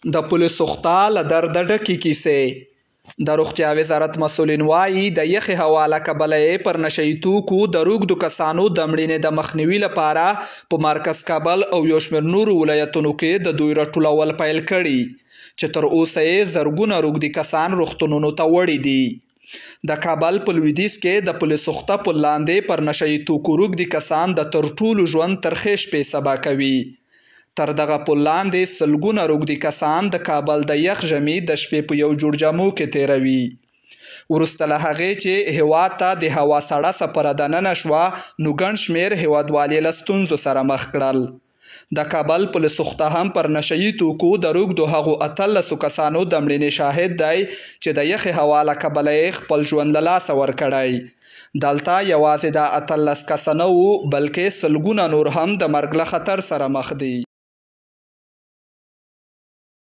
د پولیس سوخته له درده ډکې کیسې. د روغتیا وزارت مسؤلین وایي د یخې هوا له کبله یې پر نشه یي توکو د روږدو کسانو د مړینې د مخنیوي لپاره په مرکز کابل او یو شمېر نورو ولایتونو کې د دوی راټولول پیل کړي چې تر اوسه یې زرګونه روږدي کسان روغتونونو ته وړي دي. د کابل په لویدیځ کې د پولیس سوخته پل لاندې پر نشه یي توکو روږدي کسان د تر ټولو ژوند ترخې شپې سبا کوي. تر دغه پل لاندې سلګونه روږدي کسان د کابل د یخ ژمي د شپې په یو جوړ جامو کې تیروي. وروسته له هغې چې هېواد ته د هوا سړه څپره دننه شوه نو ګڼ شمېر هېوادوال یې له ستونزو سره مخ کړل. د کابل پولیس سوخته هم پر نشه یي توکو د روږدو هغو 18 کسانو د مړینې شاهد دی چې د یخې هوا له کبله یې خپل ژوند له لاسه ورکړی. دلته یوازې د 18 کسه نه وو بلکې سلګونه نور هم د مرګ له خطر سره مخ دي.